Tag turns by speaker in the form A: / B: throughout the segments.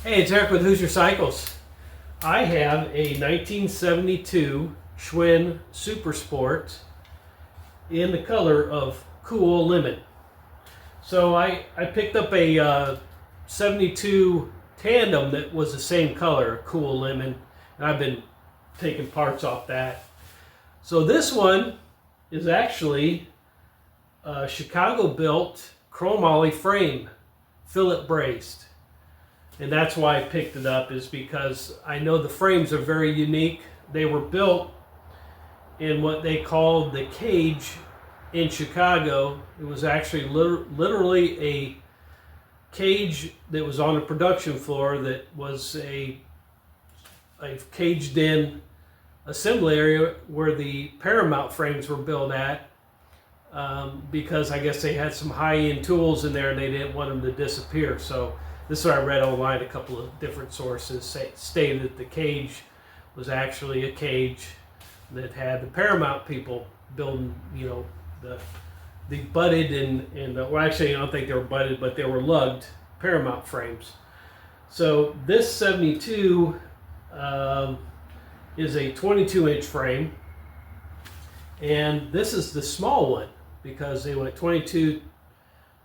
A: Hey, it's Eric with HoosierCycles. I have a 1972 Schwinn Super Sport in the color of Cool Lemon. So I picked up a 72 Tandem that was the same color, Cool Lemon, and I've been taking parts off that. So this one is actually a Chicago-built chromoly frame, fillet braced. And that's why I picked it up, is because I know the frames are very unique. They were built in what they called the cage in Chicago. It was actually literally a cage that was on the production floor that was a caged in assembly area where the Paramount frames were built at, because I guess they had some high-end tools in there and they didn't want them to disappear. So this is what I read online. A couple of different sources stated that the cage was actually a cage that had the Paramount people building, the butted and well, actually I don't think they were butted, but they were lugged Paramount frames. So this 72 is a 22-inch frame, and this is the small one because they went 22,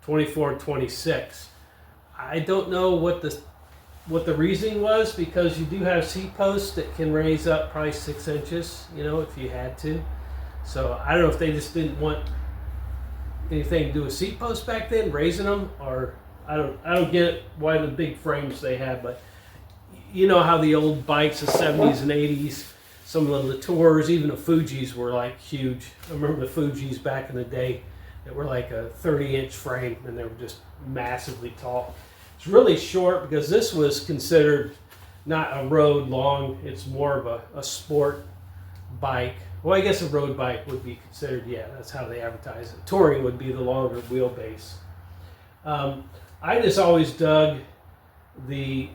A: 24, 26. I don't know what the reasoning was, because you do have seat posts that can raise up probably 6 inches, if you had to. So I don't know if they just didn't want anything to do with seat posts back then, raising them, or I don't get why the big frames they had. But you know how the old bikes of 70s and 80s, some of the Tours, even the Fujis were like huge. I remember the Fujis back in the day that were like a 30-inch frame, and they were just massively tall. It's really short because this was considered not a road long. It's more of a sport bike. Well, I guess a road bike would be considered, yeah, that's how they advertise it. Touring would be the longer wheelbase. I just always dug the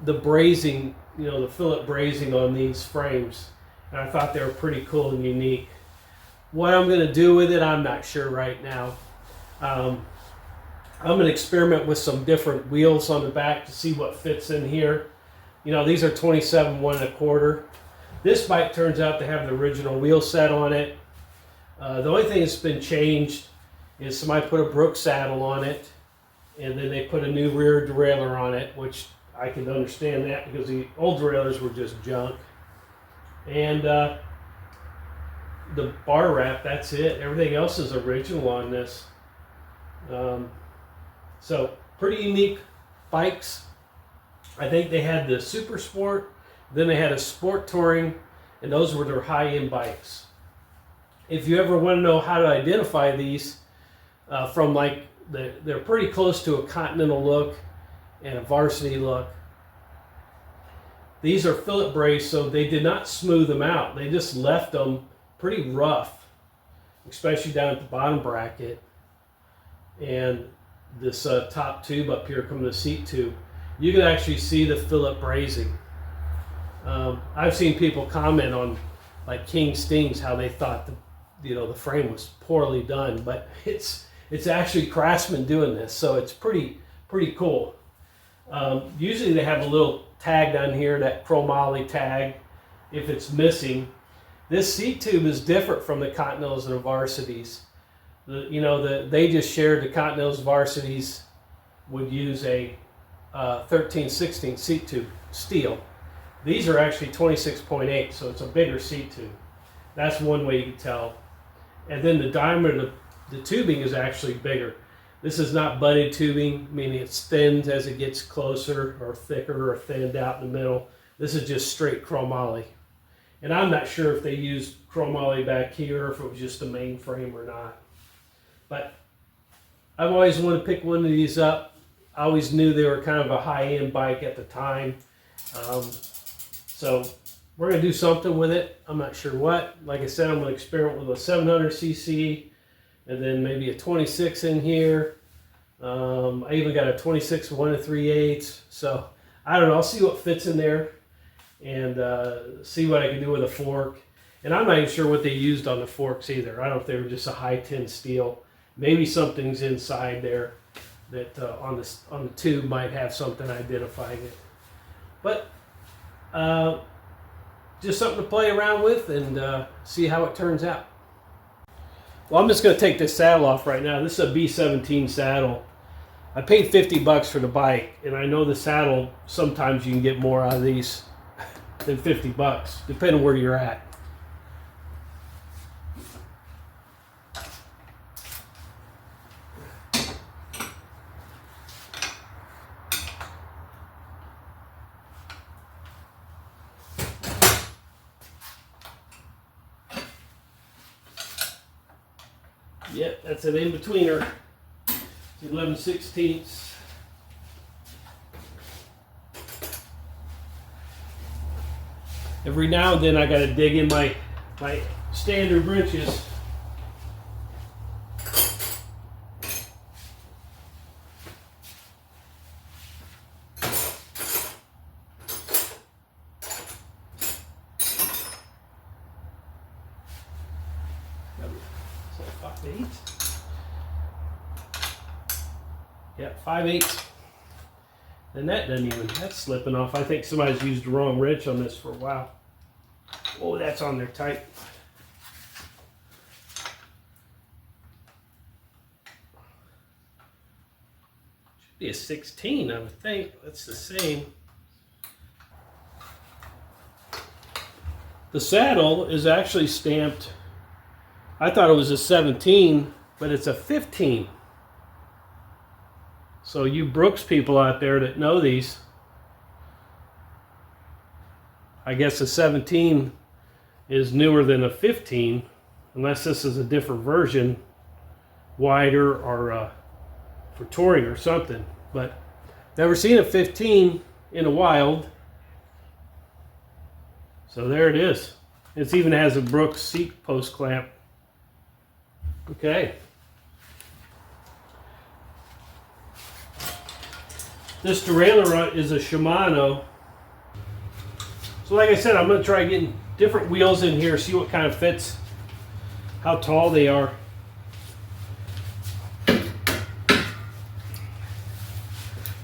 A: brazing, the fillet brazing on these frames, and I thought they were pretty cool and unique. What I'm going to do with it, I'm not sure right now. I'm going to experiment with some different wheels on the back to see what fits in here. These are 27 1.25. This bike turns out to have the original wheel set on it. The only thing that's been changed is somebody put a Brooks saddle on it, and then they put a new rear derailleur on it, which I can understand that because the old derailleurs were just junk. And the bar wrap, that's it. Everything else is original on this. So pretty unique bikes. I think they had the Super Sport, then they had a Sport Touring, and those were their high-end bikes. If you ever want to know how to identify these, from like they're pretty close to a Continental look and a Varsity look. These are fillet braced, so they did not smooth them out. They just left them pretty rough, especially down at the bottom bracket. And this top tube up here, coming to the seat tube, you can actually see the fillet brazing. I've seen people comment on like King Stings how they thought the frame was poorly done, but it's actually craftsmen doing this, so it's pretty cool. Usually they have a little tag down here, that chromoly tag, if it's missing. This seat tube is different from the Continentals and the Varsities. They just shared, the Continentals, Varsities would use a 13/16 seat tube, steel. These are actually 26.8, so it's a bigger seat tube. That's one way you can tell. And then the diameter of the tubing is actually bigger. This is not butted tubing, meaning it's thinned as it gets closer, or thicker, or thinned out in the middle. This is just straight chromoly. And I'm not sure if they used chromoly back here, or if it was just the main frame or not. But I've always wanted to pick one of these up. I always knew they were kind of a high-end bike at the time. So we're going to do something with it. I'm not sure what. Like I said, I'm going to experiment with a 700cc, and then maybe a 26 in here. I even got a 26 1 3/8. So I don't know. I'll see what fits in there, and see what I can do with a fork. And I'm not even sure what they used on the forks either. I don't know if they were just a high tin steel. Maybe something's inside there that on the tube might have something identifying it. But just something to play around with and see how it turns out. Well, I'm just going to take this saddle off right now. This is a B17 saddle. I paid $50 for the bike, and I know the saddle, sometimes you can get more out of these than $50, depending where you're at. Yep, that's an in-betweener. 11/16. Every now and then I gotta dig in my standard wrenches. So 5/8. Yeah, 5/8. And that doesn't even, that's slipping off. I think somebody's used the wrong wrench on this for a while. Oh, that's on there tight. Should be a 16, I would think. That's the same. The saddle is actually stamped, I thought it was a 17, but it's a 15. So you Brooks people out there that know these, I guess a 17 is newer than a 15, unless this is a different version, wider or for touring or something. But never seen a 15 in the wild. So there it is. It even has a Brooks seat post clamp. Okay. This derailleur is a Shimano. So like I said, I'm going to try getting different wheels in here, see what kind of fits, how tall they are.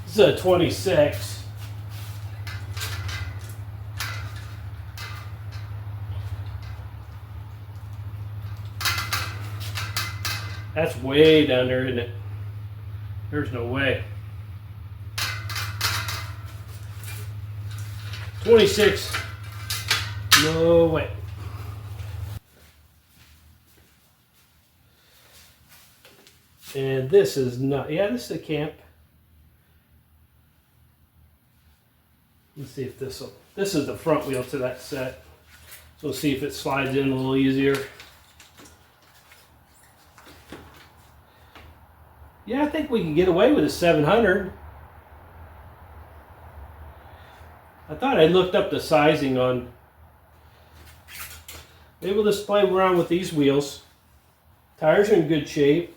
A: This is a 26. That's way down there, isn't it? There's no way. 26. No way. And this is not, yeah, this is a camp. Let's see if this is the front wheel to that set. So we'll see if it slides in a little easier. Yeah, I think we can get away with a 700. I thought I looked up the sizing on. Maybe we'll just play around with these wheels. Tires are in good shape.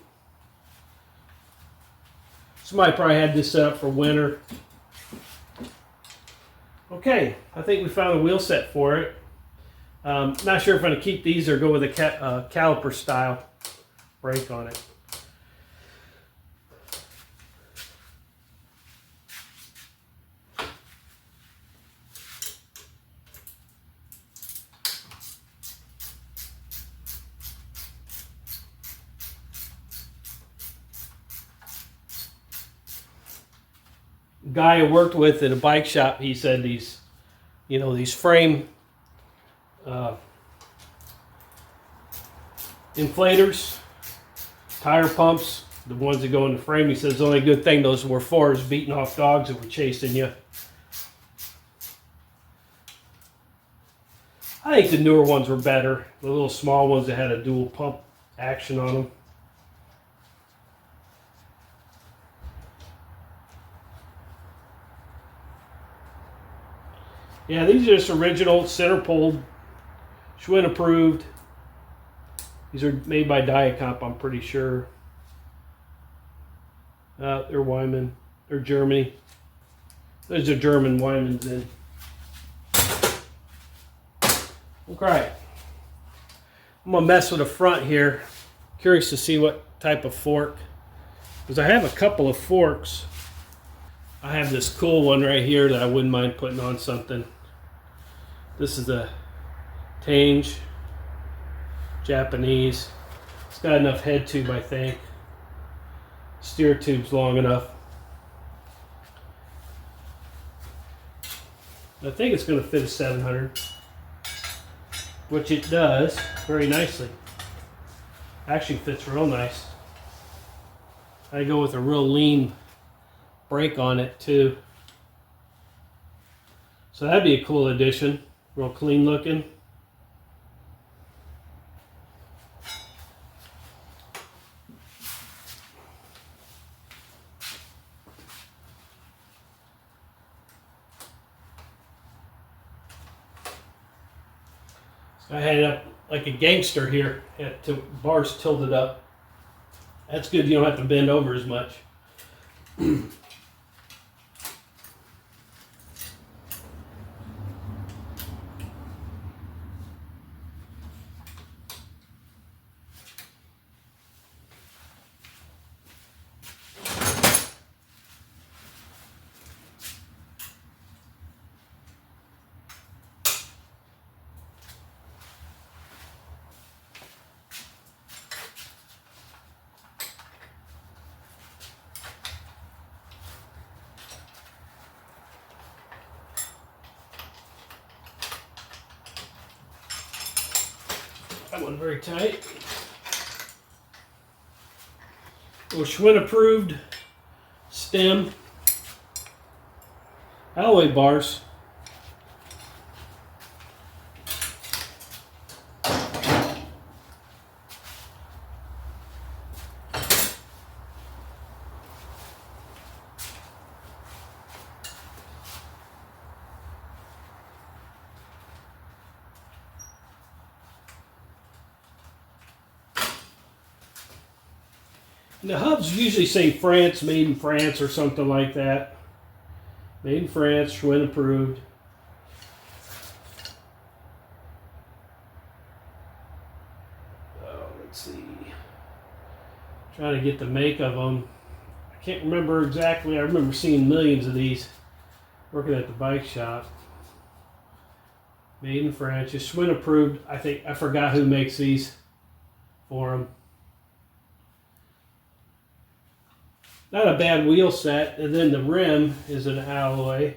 A: Somebody probably had this set up for winter. Okay, I think we found a wheel set for it. Not sure if I'm going to keep these or go with a caliper style brake on it. Guy I worked with in a bike shop, he said these, these frame inflators, tire pumps, the ones that go in the frame, he says the only good thing those were for is beating off dogs that were chasing you. I think the newer ones were better, the little small ones that had a dual pump action on them. Yeah, these are just original center pulled, Schwinn approved. These are made by Diacomp, I'm pretty sure. They're Wyman. They're Germany. There's a German Wyman's in. Okay. I'm gonna mess with the front here. Curious to see what type of fork, because I have a couple of forks. I have this cool one right here that I wouldn't mind putting on something. This is the Tange Japanese. It's got enough head tube, I think. Steer tube's long enough. I think it's going to fit a 700, which it does very nicely. Actually fits real nice. I go with a real lean brake on it too. So that'd be a cool addition. Real clean looking. I had it up like a gangster here, had bars tilted up. That's good, you don't have to bend over as much. That one very tight. Little Schwinn approved stem. Alloy bars. The hubs usually say France, made in France or something like that. Made in France, Schwinn approved. Let's see. Trying to get the make of them. I can't remember exactly. I remember seeing millions of these working at the bike shop. Made in France, just Schwinn approved. I forgot who makes these for them. Not a bad wheel set, and then the rim is an alloy,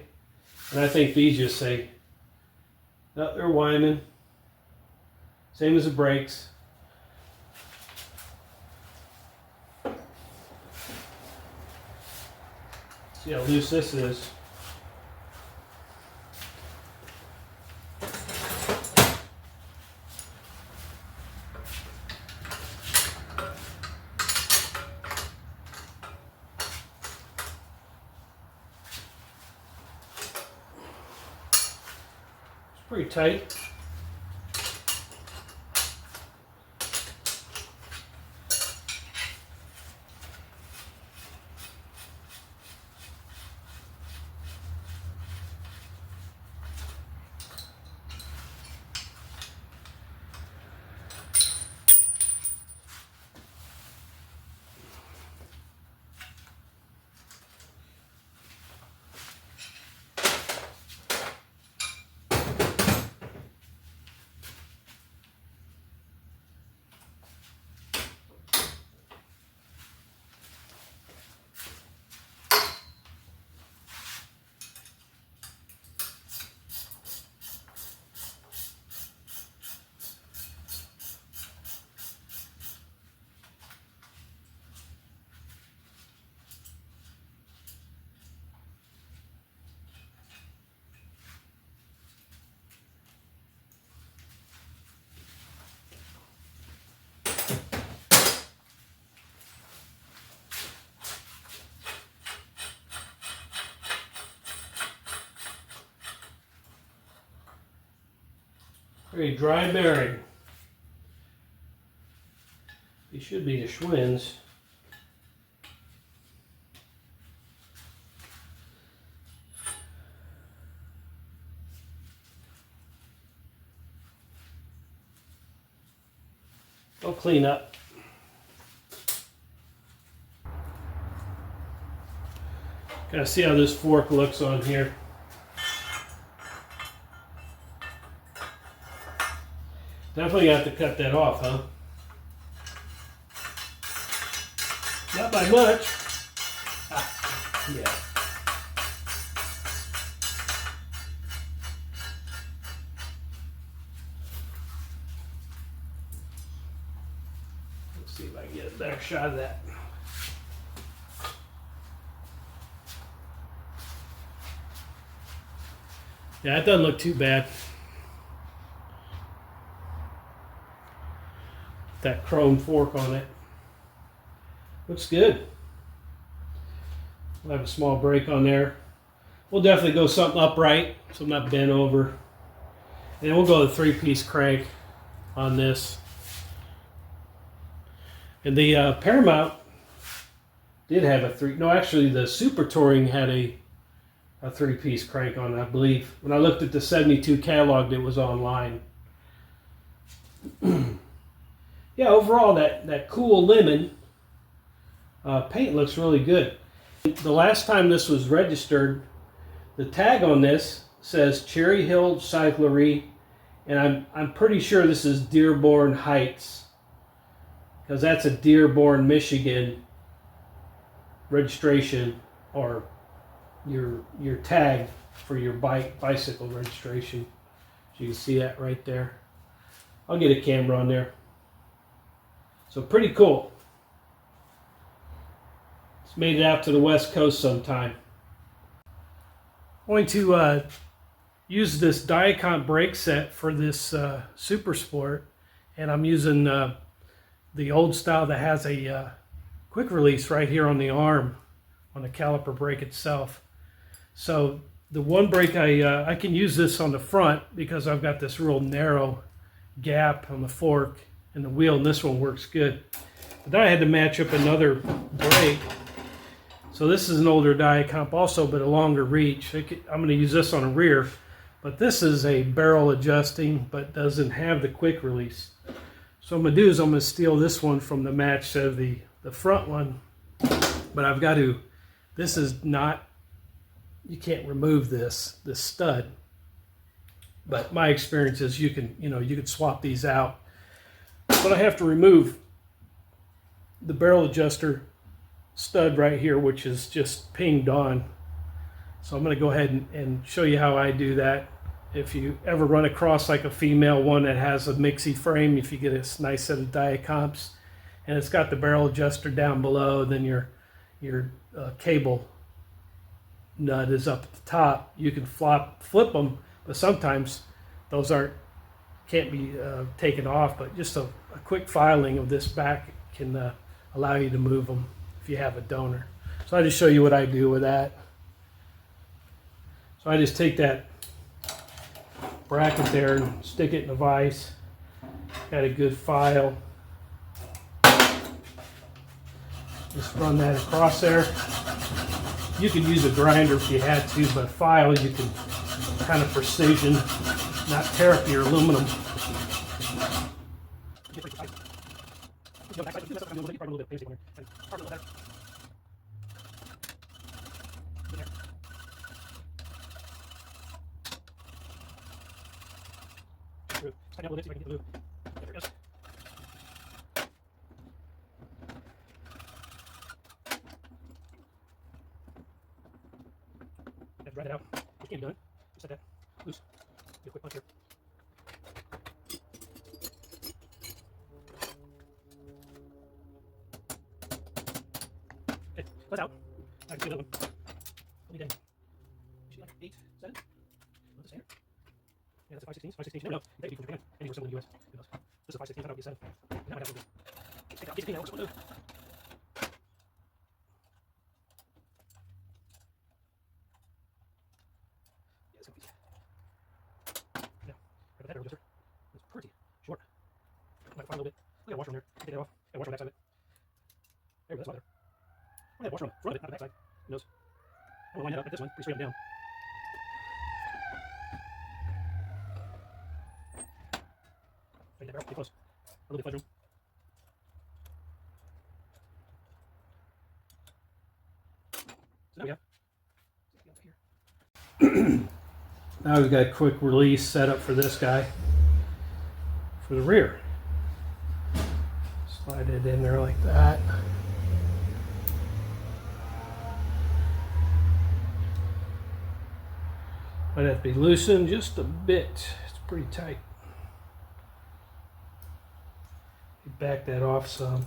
A: and I think these just say, oh, they're Wyman, same as the brakes. See how loose this is. Pretty tight. Very dry bearing. These should be the Schwinns. They'll clean up. Gotta see how this fork looks on here. Definitely have to cut that off, huh? Not by much. Ah, yeah. Let's see if I can get a better shot of that. Yeah, it doesn't look too bad. That chrome fork on it. Looks good. We'll have a small break on there. We'll definitely go something upright, so I'm not bent over. And then we'll go the 3-piece crank on this. And the Paramount did have actually the Super Touring had a 3-piece crank on it, I believe. When I looked at the 72 catalog, it was online. Yeah, overall, that cool lemon paint looks really good. The last time this was registered, the tag on this says Cherry Hill Cyclery, and I'm pretty sure this is Dearborn Heights, because that's a Dearborn, Michigan registration, or your tag for your bicycle registration. So you can see that right there. I'll get a camera on there. So pretty cool. It's made it out to the West Coast sometime. I'm going to use this Diacomp brake set for this Super Sport, and I'm using the old style that has a quick release right here on the arm, on the caliper brake itself. So the one brake I can use this on the front because I've got this real narrow gap on the fork and the wheel, and this one works good. But then I had to match up another brake. So this is an older Diacomp also, but a longer reach. I'm going to use this on the rear, but this is a barrel adjusting, but doesn't have the quick release. So what I'm going to do is I'm going to steal this one from the match set of the front one, but I've got to, this is not, you can't remove this stud. But my experience is you can swap these out. But I have to remove the barrel adjuster stud right here, which is just pinged on. So I'm going to go ahead and show you how I do that. If you ever run across like a female one that has a mixie frame, if you get a nice set of Diacomps and it's got the barrel adjuster down below, then your cable nut is up at the top. You can flip them, but sometimes those can't be taken off. But just a quick filing of this back can allow you to move them if you have a donor. So I just show you what I do with that. So I just take that bracket there and stick it in a vise. Got a good file. Just run that across there. You could use a grinder if you had to, but file you can kind of precision, not tear up your aluminum. Drive it out. You can't be done. Just set that loose. Get a quick punch here. Okay, let out. I can see another one. Let me down. She like 8, 7. What's this here? Yeah, that's a 5/16. 5/16. You never know. You take it from Japan. Anywhere similar in the US. Who knows? This is a 5/16. I thought it would be a 7. And that might have to be. Take out. Get the pin out. What's going to do? That barrel adjuster is pretty short. I might find a little bit. I got a washer on there. Take that off. Got a washer on the backside of it. There we go. That's not there. I have a washer on the front of it, not the backside. Who knows? I'm gonna line that up like this one, pretty straight up and down. Straighten that barrel, get close. A little bit fudge room. So now we have Now we've got a quick release set up for this guy for the rear. Slide it in there like that. Might have to be loosened just a bit. It's pretty tight. Back that off some.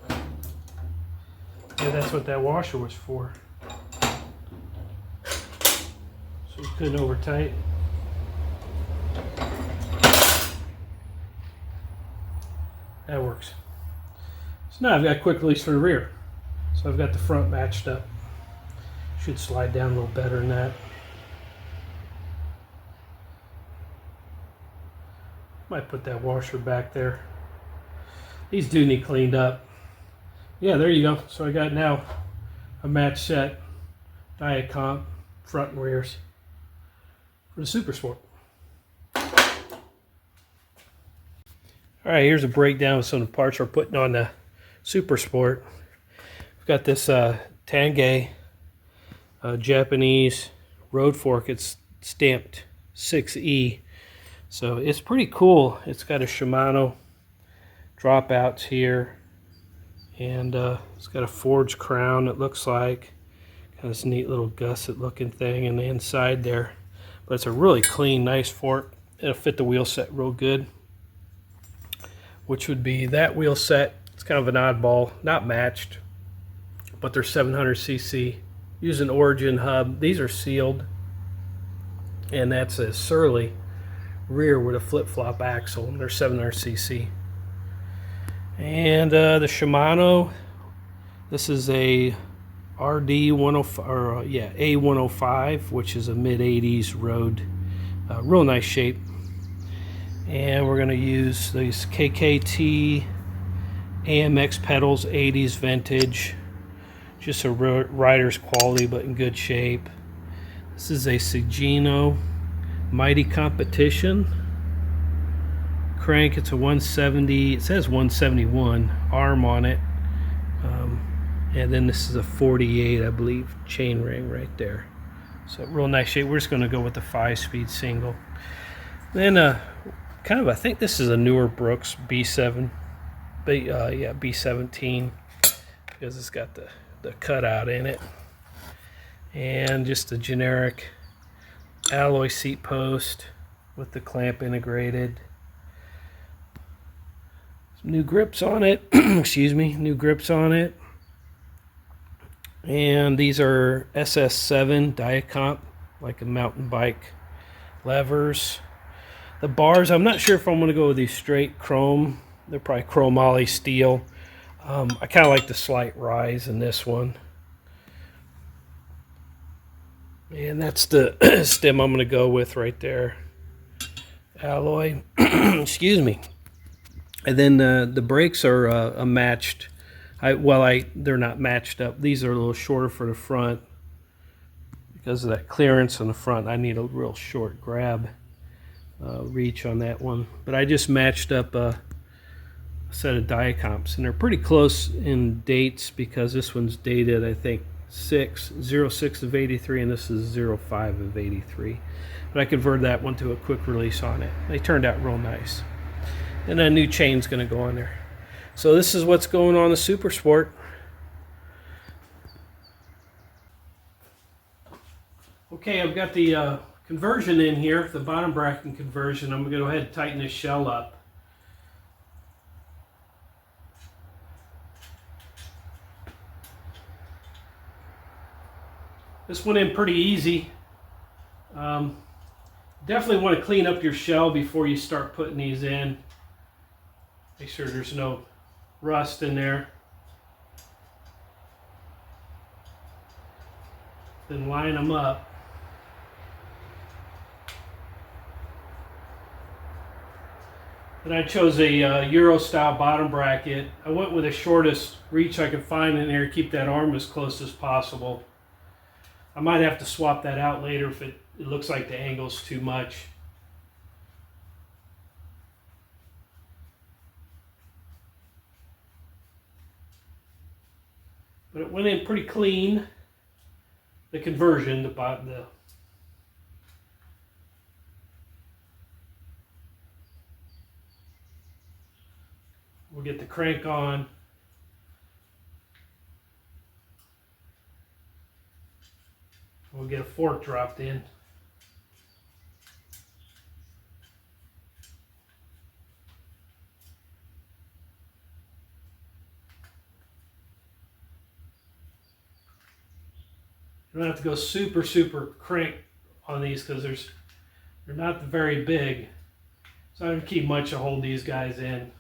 A: Yeah, that's what that washer was for. So you couldn't over tighten. That works. So now I've got a quick release for the rear. So I've got the front matched up. Should slide down a little better than that. Might put that washer back there. These do need cleaned up. Yeah, there you go. So I got now a match set, Diet Comp, front and rears for the Super Sport. All right, here's a breakdown of some of the parts we're putting on the Super Sport. We've got this Tangay Japanese road fork. It's stamped 6E. So it's pretty cool. It's got a Shimano dropouts here, and it's got a forged crown, it looks like. Got this neat little gusset looking thing in the inside there. But it's a really clean, nice fork. It'll fit the wheel set real good, which would be that wheel set. It's kind of an oddball, not matched, but they're 700cc. Use an Origin hub. These are sealed, and that's a Surly rear with a flip-flop axle, and they're 700cc. And the Shimano, this is a RD 105, or A105, which is a mid-80s road, real nice shape. And we're going to use these KKT AMX pedals, 80s vintage, just a rider's quality but in good shape. This is a Sugino Mighty Competition crank. It's a 170, it says 171 arm on it, and then this is a 48, I believe, chain ring right there. So real nice shape. We're just going to go with the 5-speed single. Then kind of, I think this is a newer Brooks B7, yeah, B17, because it's got the cutout in it, and just a generic alloy seat post with the clamp integrated. Some new grips on it. Excuse me, new grips on it. And these are SS7 Diet Comp, like a mountain bike levers. The bars, I'm not sure if I'm going to go with these straight chrome. They're probably chromoly steel. I kind of like the slight rise in this one. And that's the stem I'm going to go with right there. Alloy. Excuse me. And then the brakes are matched. They're not matched up. These are a little shorter for the front. Because of that clearance on the front, I need a real short grab reach on that one. But I just matched up a set of Diet Comps. And they're pretty close in dates, because this one's dated, I think, 06 of 83, and this is 05 of 83. But I converted that one to a quick release on it. They turned out real nice. And a new chain's going to go on there. So this is what's going on the Super Sport. Okay, I've got the conversion in here, the bottom bracket conversion. I'm going to go ahead and tighten this shell up. This went in pretty easy. Definitely want to clean up your shell before you start putting these in. Make sure there's no rust in there. Then line them up. And I chose a Euro style bottom bracket. I went with the shortest reach I could find in there to keep that arm as close as possible. I might have to swap that out later if it looks like the angle's too much. But it went in pretty clean. the conversion, we'll get the crank on. We'll get a fork dropped in. You don't have to go super crank on these because they're not very big. So I don't keep much to hold these guys in.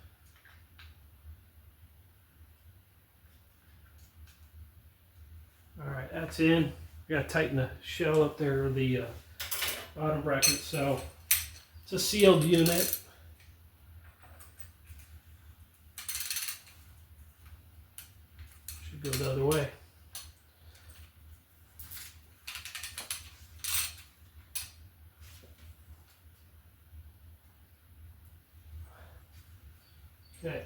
A: Alright, that's in. We gotta tighten the shell up there, or the bottom bracket. So it's a sealed unit. Should go the other way. Okay.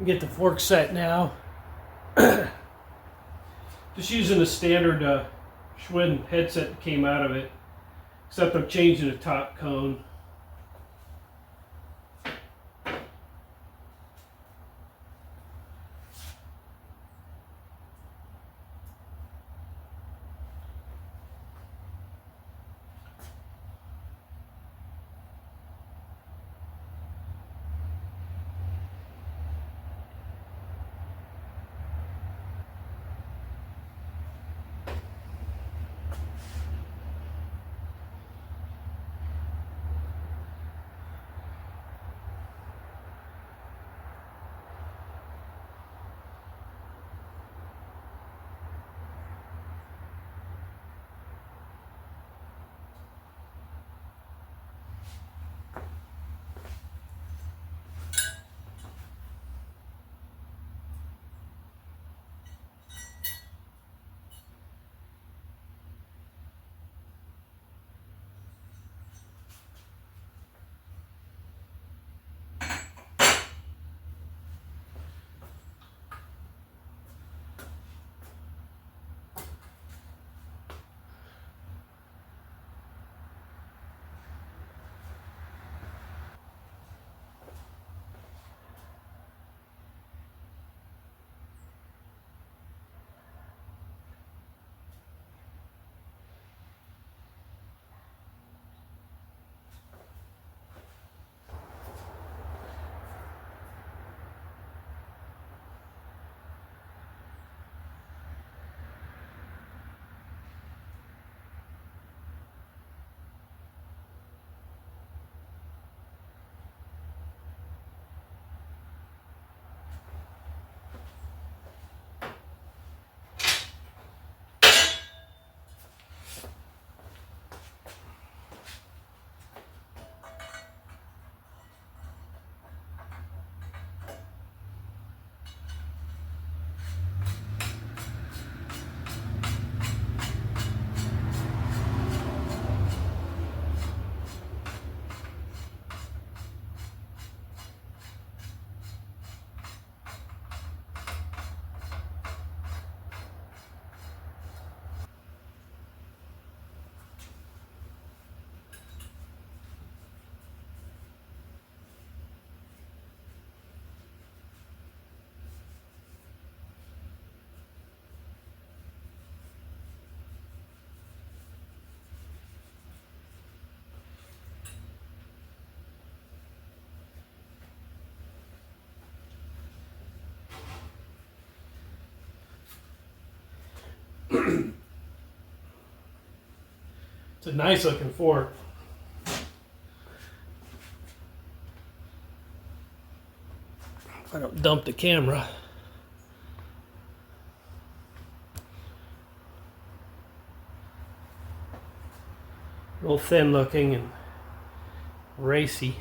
A: Get the fork set now. Just using the standard Schwinn headset that came out of it, except I'm changing the top cone. It's a nice looking fork. I don't dump the camera. A little thin looking and racy.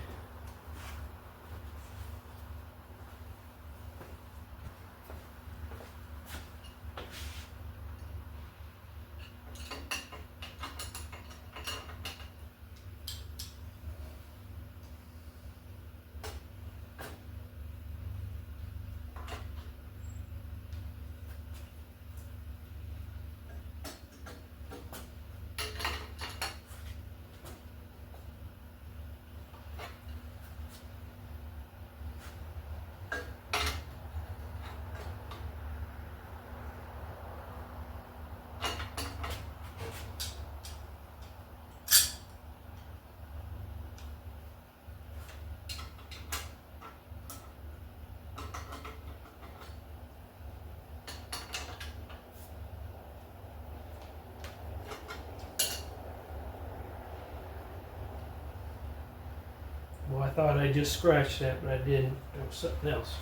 A: Well, I thought I just scratched that, but I didn't. It was something else.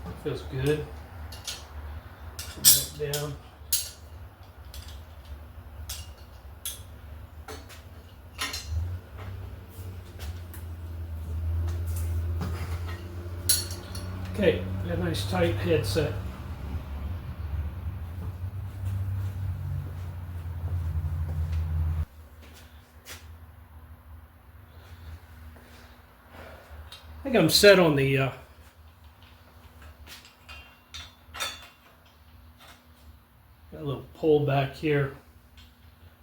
A: It feels good. Put that down. Okay, got a nice tight headset. I think I'm set on the got a little pull back here,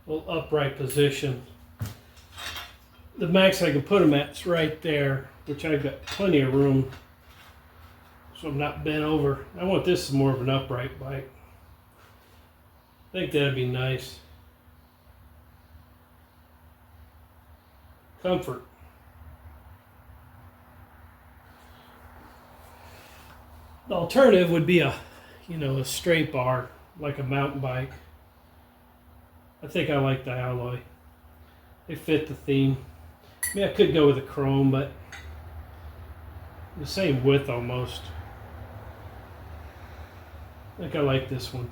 A: a little upright position. The max I can put them at is right there, which I've got plenty of room, so I'm not bent over. I want this as more of an upright bike. I think that'd be nice. Comfort. The alternative would be a straight bar, like a mountain bike. I think I like the alloy. They fit the theme. I mean, I could go with a chrome, but the same width almost. I think I like this one.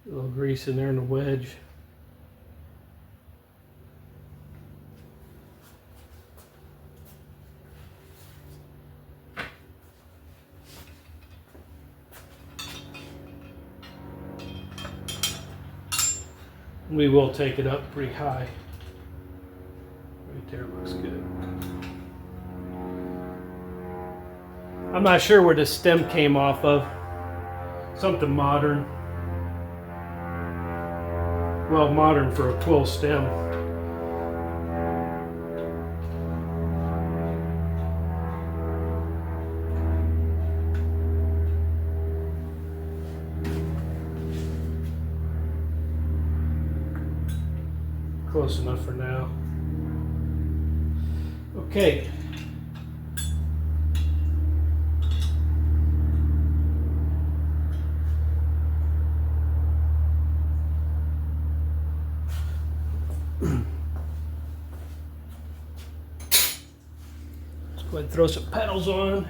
A: A little grease in there in the wedge. We will take it up pretty high. Right there looks good. I'm not sure where the stem came off of. Something modern. Well, modern for a quill stem. Close enough for now. Okay. Let's go ahead and throw some pedals on.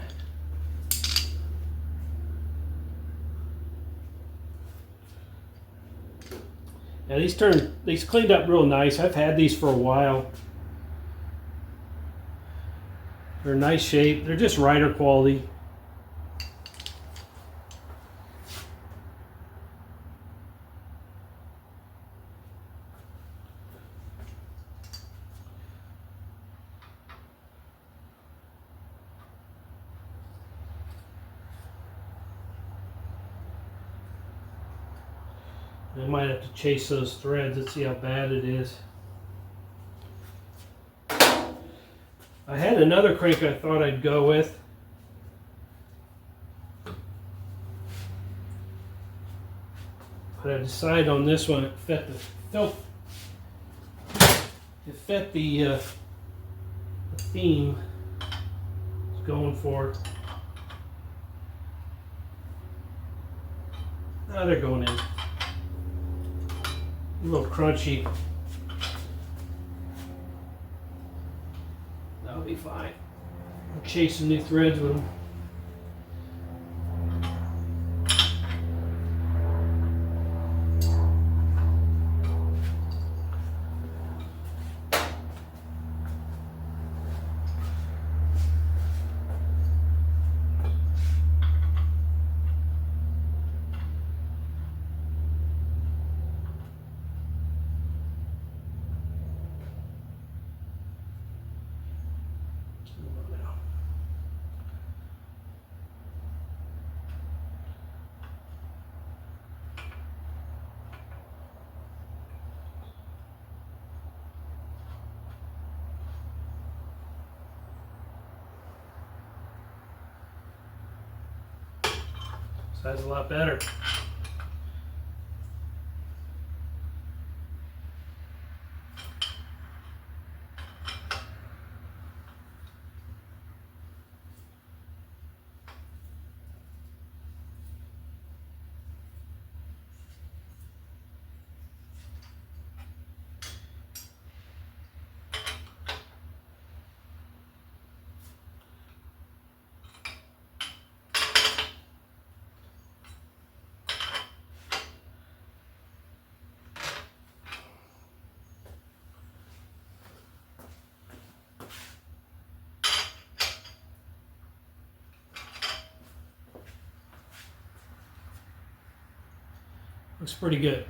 A: Now these cleaned up real nice. I've had these for a while. They're in nice shape. They're just rider quality. I might have to chase those threads and see how bad it is. I had another crank I thought I'd go with. But I decided on this one. It to fit the theme it's going for. Now they're going in. A little crunchy. That'll be fine. I'm chasing new threads with them. That's a lot better. Looks pretty good.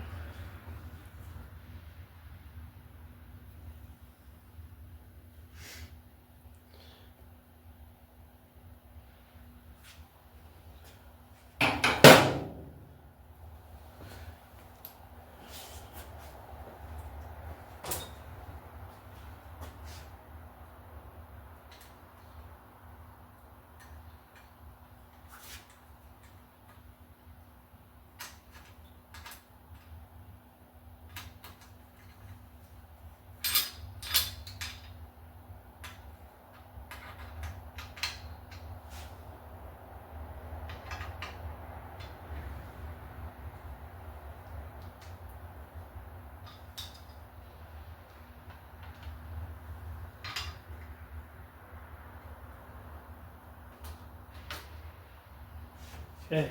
A: Okay.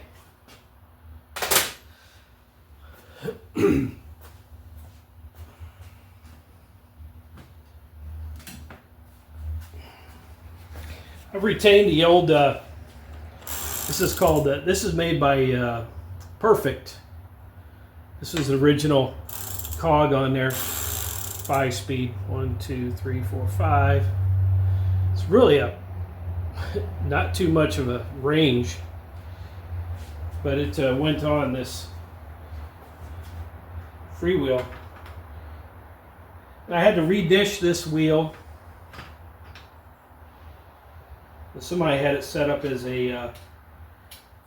A: I've retained the old, this is called, this is made by Perfect. This is the original cog on there, 5-speed, 1, 2, 3, 4, 5. It's really not too much of a range, but it went on this freewheel. And I had to redish this wheel. Somebody had it set up as a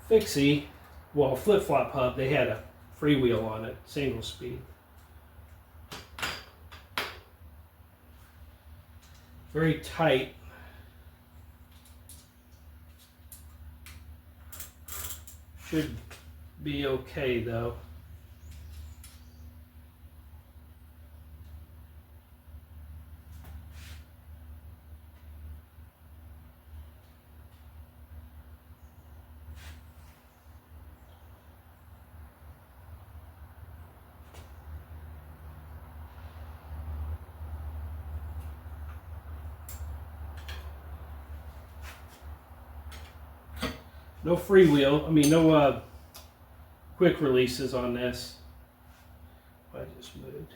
A: fixie, well, a flip-flop hub. They had a freewheel on it, single speed. Very tight. Should be okay though. No freewheel, I mean no quick releases on this. I just moved.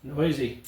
A: Noisy.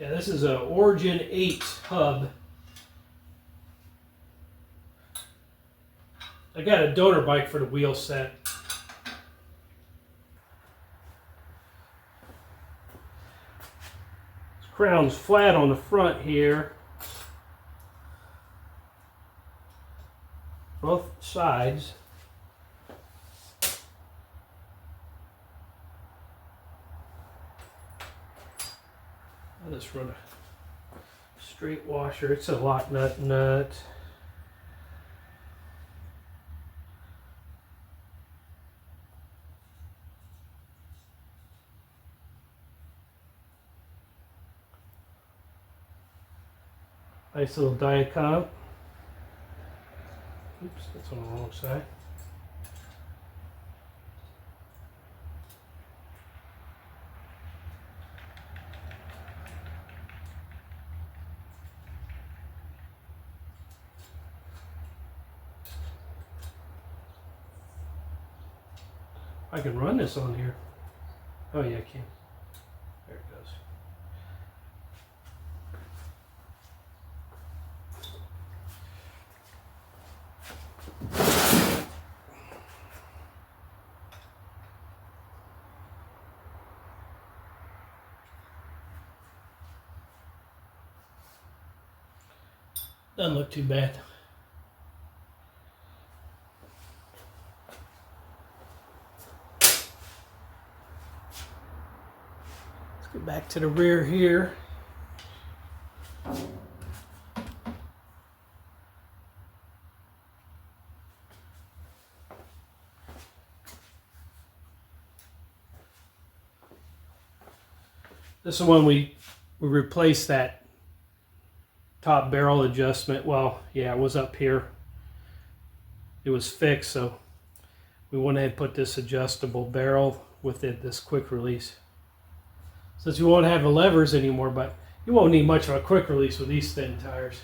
A: Yeah, this is a Origin 8 hub. I got a donor bike for the wheel set. This crown's flat on the front here. Both sides. I'll just run a straight washer. It's a lock nut. Nice little Diacom. Oops, that's on the wrong side. I can run this on here. Oh yeah, I can. There it goes. Doesn't look too bad. Let's get back to the rear here. This is when we replaced that top barrel adjustment. Well, yeah, it was up here. It was fixed, so we went ahead and put this adjustable barrel with it, this quick release. Since we won't have the levers anymore, but you won't need much of a quick release with these thin tires.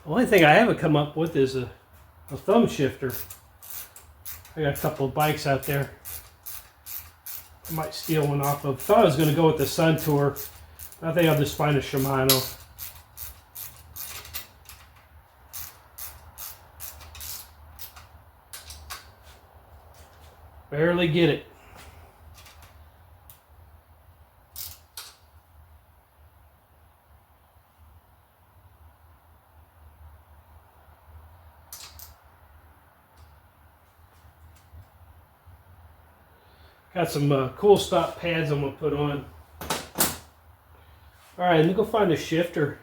A: The only thing I haven't come up with is a thumb shifter. I got a couple of bikes out there. I might steal one off of. Thought I was going to go with the Sun Tour. I think I'll just find a Shimano. Barely get it. Got some cool stop pads I'm going to put on. Alright, let me go find a shifter.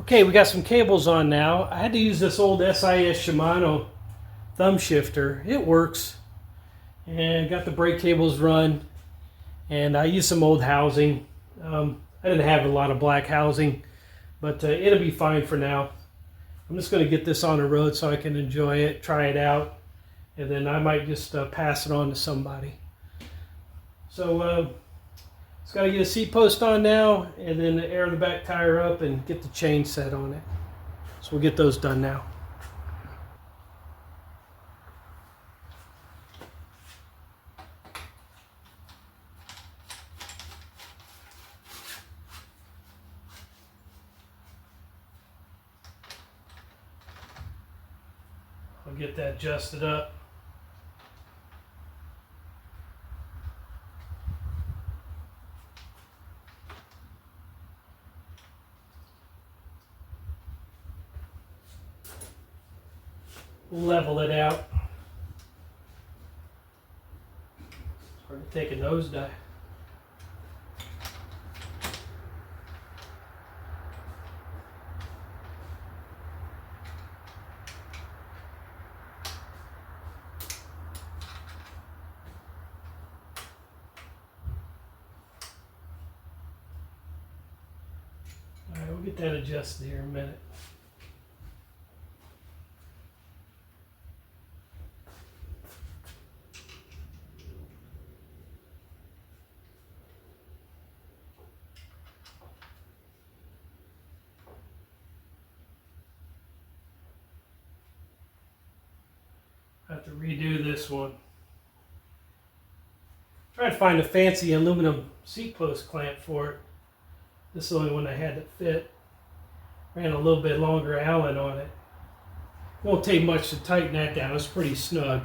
A: Okay, we got some cables on now. I had to use this old SIS Shimano thumb shifter. It works. And got the brake cables run. And I used some old housing. I didn't have a lot of black housing, but it'll be fine for now. I'm just going to get this on the road so I can enjoy it, try it out, and then I might just pass it on to somebody. So it's got to get a seat post on now, and then air the back tire up and get the chain set on it. So we'll get those done now. I'll get that adjusted up. Level it out. It's hard to take a nosedive. Alright, we'll get that adjusted here in a minute. I have to redo this one. Try to find a fancy aluminum seat post clamp for it. This is the only one I had that fit. Ran a little bit longer Allen on it. Won't take much to tighten that down. It's pretty snug.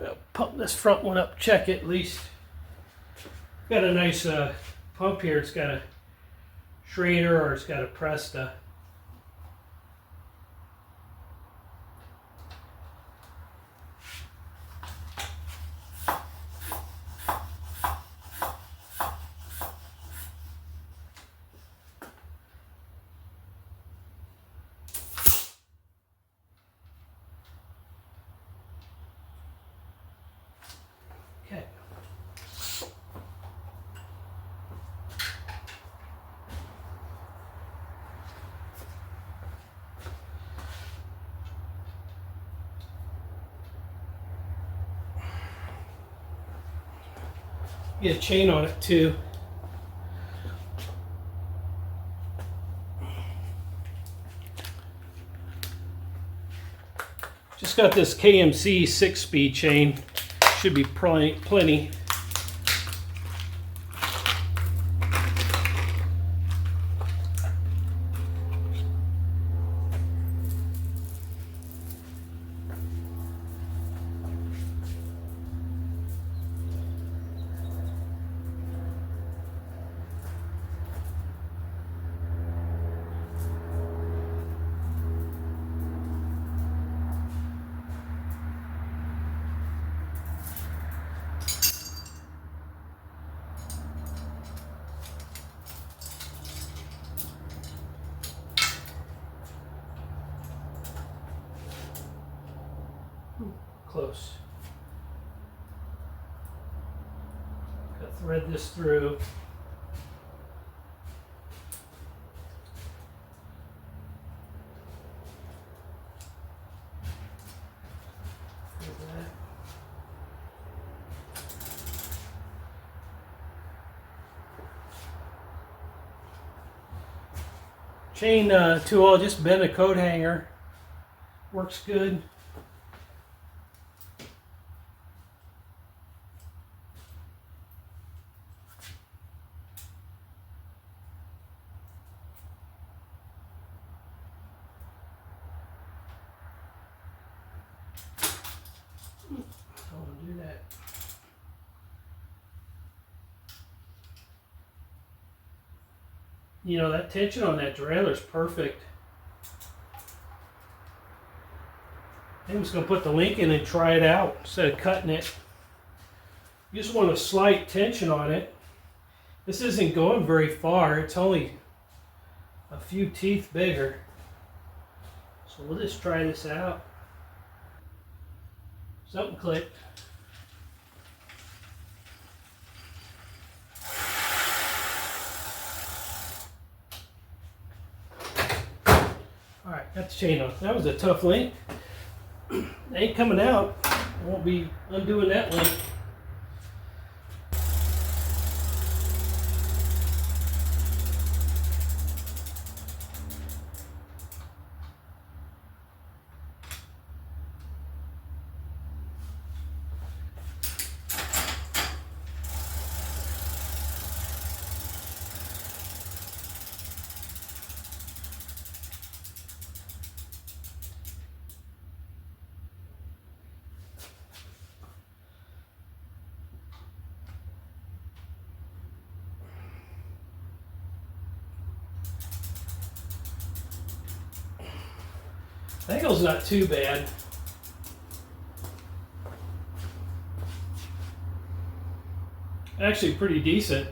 A: I'll pump this front one up, check it at least. Got a nice pump here. It's got a Schrader or it's got a Presta. Okay. Get a chain on it too. Just got this KMC 6-speed chain. Should be plenty. Close. Gotta thread this through. Chain tool, just bend a coat hanger. Works good. Don't do that. You know, that tension on that derailleur is perfect. I'm just going to put the link in and try it out instead of cutting it. You just want a slight tension on it. This isn't going very far. It's only a few teeth bigger. So we'll just try this out. Something clicked. Alright, got the chain off. That was a tough link. It ain't coming out. I won't be undoing that link. That angle's not too bad. Actually pretty decent.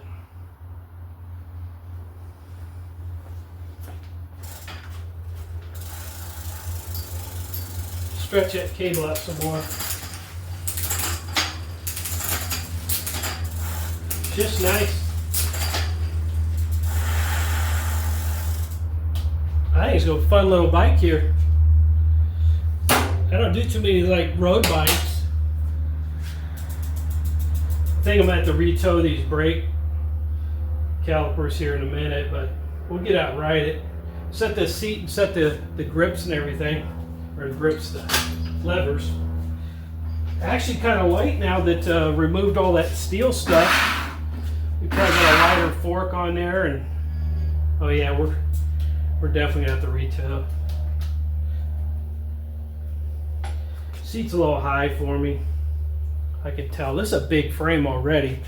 A: Stretch that cable out some more. Just nice. I think it's a fun little bike here. I don't do too many like road bikes. I think I'm gonna have to retow these brake calipers here in a minute, but we'll get out and ride it. Set the seat and set the grips and everything, or the grips, the levers. Actually kind of light now that removed all that steel stuff. We probably got a lighter fork on there, and oh yeah, we're definitely gonna have to retow. Seat's a little high for me. I can tell. This is a big frame already.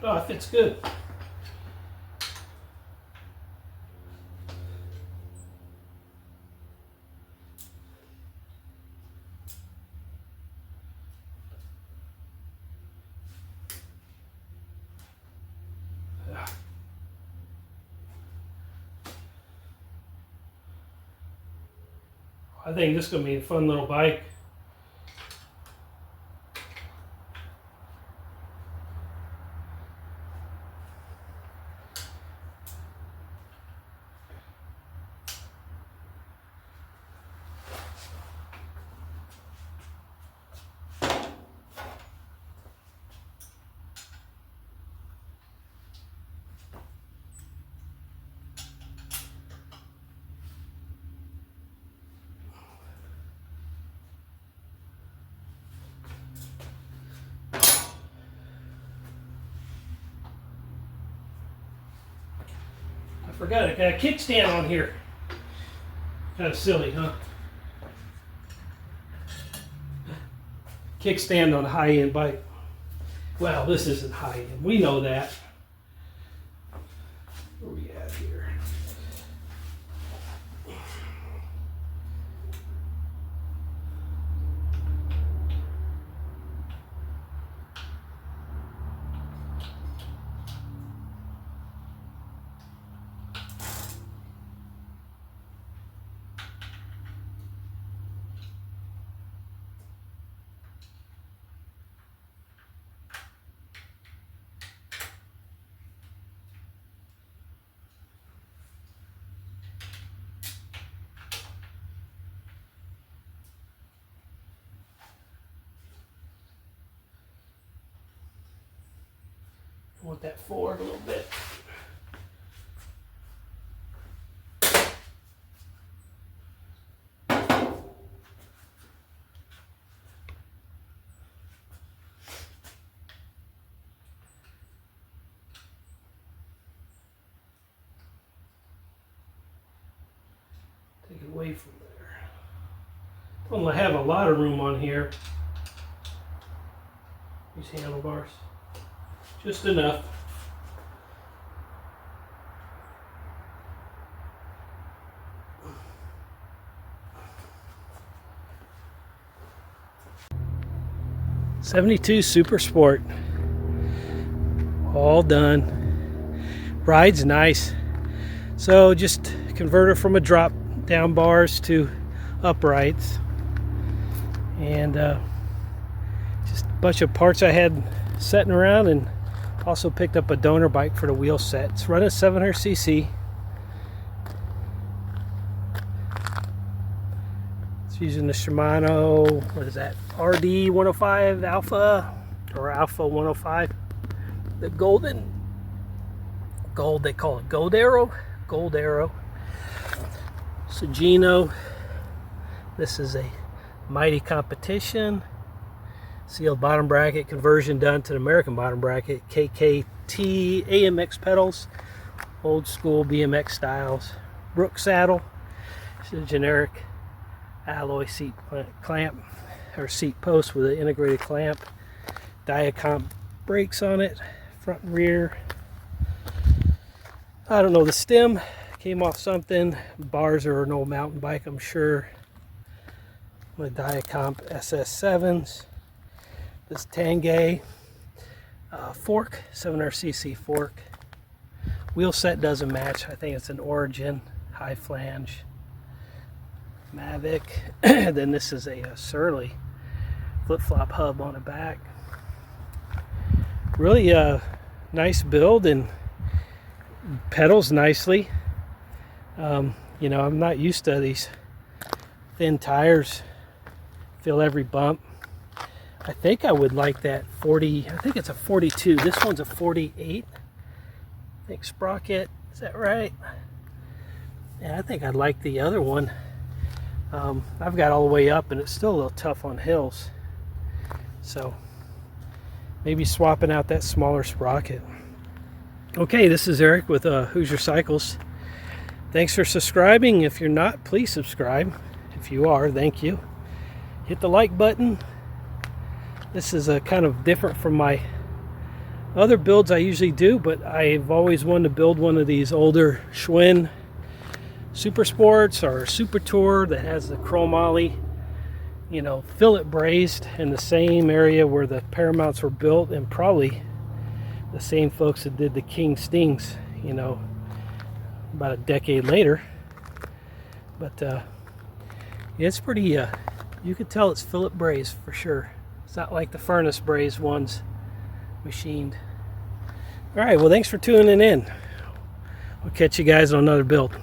A: Oh, it fits good. I think this is going to be a fun little bike. I forgot I got a kickstand on here. Kind of silly, huh? Kickstand on a high-end bike. Well, this isn't high-end. We know that. Where we at here? I want that forward a little bit. Take it away from there. Well, I have a lot of room on here. These handlebars. Just enough. '72 Super Sport. All done. Ride's nice. So just converter from a drop down bars to uprights. And just a bunch of parts I had sitting around, and also picked up a donor bike for the wheel set. It's running 700cc. It's using the Shimano, what is that, RD 105 Alpha, or Alpha 105. The gold, they call it Gold Arrow. Sugino. This is a Mighty Competition. Sealed bottom bracket, conversion done to the American bottom bracket. KKT AMX pedals, old school BMX styles. Brook saddle. It's a generic alloy seat clamp, or seat post with an integrated clamp. Diacomp brakes on it, front and rear. I don't know, the stem came off something. Bars are an old mountain bike, I'm sure. My Diacomp SS7s. This Tangay fork, 700cc fork. Wheel set doesn't match. I think it's an Origin high flange Mavic. Then this is a Surly flip-flop hub on the back. Really nice build, and pedals nicely. You know, I'm not used to these thin tires. Feel every bump. I think I would like that 40, I think it's a 42. This one's a 48. I think sprocket, is that right? Yeah, I think I'd like the other one. I've got all the way up, and it's still a little tough on hills. So maybe swapping out that smaller sprocket. Okay, this is Eric with HoosierCycles. Thanks for subscribing. If you're not, please subscribe. If you are, thank you. Hit the like button. This is a kind of different from my other builds I usually do, but I've always wanted to build one of these older Schwinn Super Sports or Super Tour that has the chromoly, you know, fillet brazed in the same area where the Paramounts were built, and probably the same folks that did the King Stings, you know, about a decade later. But it's pretty, you could tell it's fillet brazed for sure. It's not like the furnace brazed ones machined. All right, well, thanks for tuning in. We'll catch you guys on another build.